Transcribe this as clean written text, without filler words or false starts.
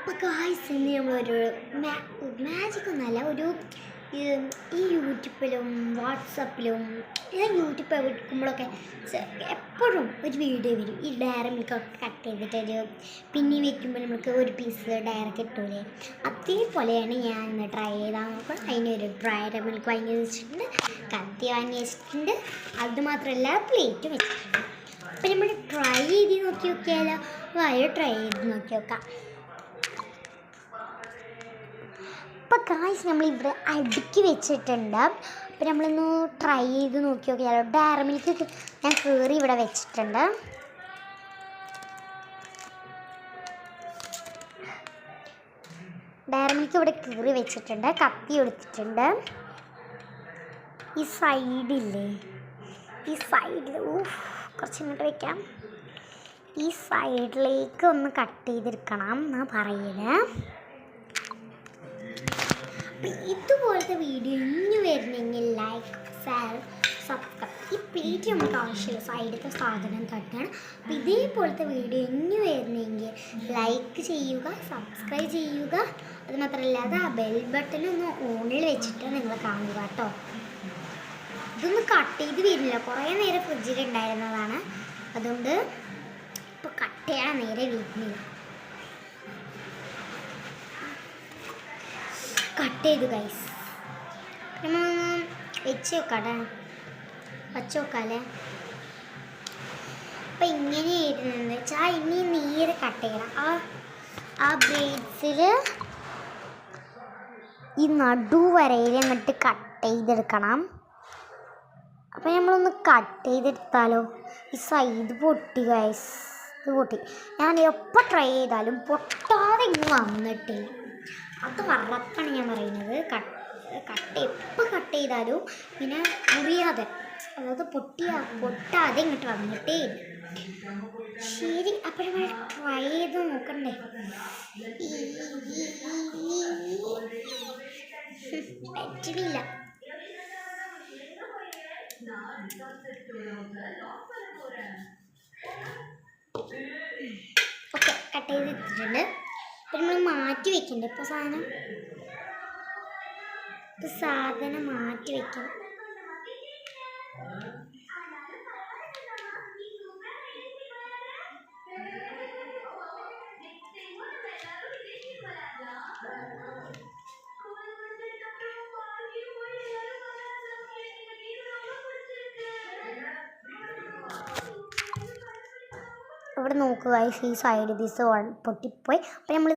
അപ്പോൾ ഗായ്സ് ഇന്ന് നമ്മളൊരു മാജിക് ഒന്നല്ല ഒരു ഈ യൂട്യൂബിലും വാട്സപ്പിലും യൂട്യൂബ് എടുക്കുമ്പോഴൊക്കെ എപ്പോഴും ഒരു വീഡിയോ വരും. ഈ ഡയറി മിൽക്കൊക്കെ കട്ട് ചെയ്തിട്ടൊരു പിന്നെ വയ്ക്കുമ്പോൾ നമുക്ക് ഒരു പീസ് ഡയറി കിട്ടൂലേ, അതേപോലെയാണ് ഞാൻ ഇന്ന് ട്രൈ ചെയ്താൽ നോക്കുക. അതിനൊരു ഡയറി മിൽക്ക് വാങ്ങി വെച്ചിട്ടുണ്ട്, കത്തി വാങ്ങി വെച്ചിട്ടുണ്ട്, അതുമാത്രമല്ല പ്ലേറ്റ് വെച്ചിട്ടുണ്ട്. അപ്പം നമ്മൾ ട്രൈ ചെയ്ത് നോക്കിയാലോ? വായോ ട്രൈ ചെയ്ത് നോക്കി നോക്കാം. അപ്പോൾ ഗായ്സ് നമ്മളിവിടെ അടുക്കി വെച്ചിട്ടുണ്ട്. അപ്പോൾ നമ്മളൊന്ന് ട്രൈ ചെയ്ത് നോക്കി നോക്കിയാലോ? ഡയറി മിൽക്ക് ഞാൻ കയറി ഇവിടെ വെച്ചിട്ടുണ്ട്. ഡയറി മിൽക്ക് ഇവിടെ കീറി വെച്ചിട്ടുണ്ട്, കത്തി എടുത്തിട്ടുണ്ട്. ഈ സൈഡില്ലേ, ഈ സൈഡിൽ കുറച്ച് ഇങ്ങോട്ട് വയ്ക്കാം. ഈ സൈഡിലേക്ക് ഒന്ന് കട്ട് ചെയ്തെടുക്കണം എന്നാണ് പറയുന്നത്. ഇതുപോലത്തെ വീഡിയോ ഇനി വരുന്നെങ്കിൽ ലൈക്ക്, ഷെയർ, സബ്സ്ക്രൈബ്. ഈ പ്ലേറ്റ് നമുക്ക് ആവശ്യമില്ല, സൈഡിലത്തെ സാധനം തട്ടാണ്. അപ്പോൾ ഇതേപോലത്തെ വീഡിയോ ഇനി വരുന്നെങ്കിൽ ലൈക്ക് ചെയ്യുക, സബ്സ്ക്രൈബ് ചെയ്യുക. അത് മാത്രമല്ലാതെ ആ ബെൽ ബട്ടണൊന്ന് ഓണിൽ വെച്ചിട്ട് നിങ്ങൾ കാണുക കേട്ടോ. ഇതൊന്ന് കട്ട് ചെയ്ത് വരില്ല, കുറേ നേരം ഫ്രിഡ്ജിലുണ്ടായിരുന്നതാണ്, അതുകൊണ്ട് ഇപ്പോൾ കട്ട് ചെയ്യാൻ നേരെ വരുന്നില്ല. കട്ട് ചെയ്തു ഗൈസ്. നമ്മളൊന്ന് വെച്ച് നോക്കാല്ലേ. അപ്പം ഇങ്ങനെയായിരുന്നു വെച്ചാൽ ഇനി നേരെ കട്ട് ചെയ്യണം. ആ ബ്രേഡ്സിൽ ഈ നടുവരയിൽ എന്നിട്ട് കട്ട് ചെയ്തെടുക്കണം. അപ്പം നമ്മളൊന്ന് കട്ട് ചെയ്തെടുത്താലോ? ഈ സൈഡ് പൊട്ടി ഗൈസ്, ഇത് പൊട്ടി. ഞാൻ എപ്പോൾ ട്രൈ ചെയ്താലും പൊട്ടാതെ ഇങ്ങ് വന്നിട്ടില്ല, അത് ഉറപ്പാണ് ഞാൻ പറയുന്നത്. എപ്പോൾ കട്ട് ചെയ്താലും പിന്നെ മുറിയാതെ, അതായത് പൊട്ടാതെ ഇങ്ങോട്ട് വന്നിട്ടേ ഇല്ല. ശരി, അപ്പോൾ നമ്മൾ ട്രൈ ചെയ്ത് നോക്കണ്ടേ? പറ്റില്ല. ഓക്കെ, കട്ട് ചെയ്ത് ഇട്ടിട്ടുണ്ട്. ഇപ്പം നമ്മൾ മാറ്റി വെക്കണ്ടേ? ഇപ്പോൾ സാധനം മാറ്റി വെക്കണം. ഇവിടെ നോക്കുക, ഈ സൈഡ് പീസ് പൊട്ടിപ്പോയി. അപ്പം നമ്മൾ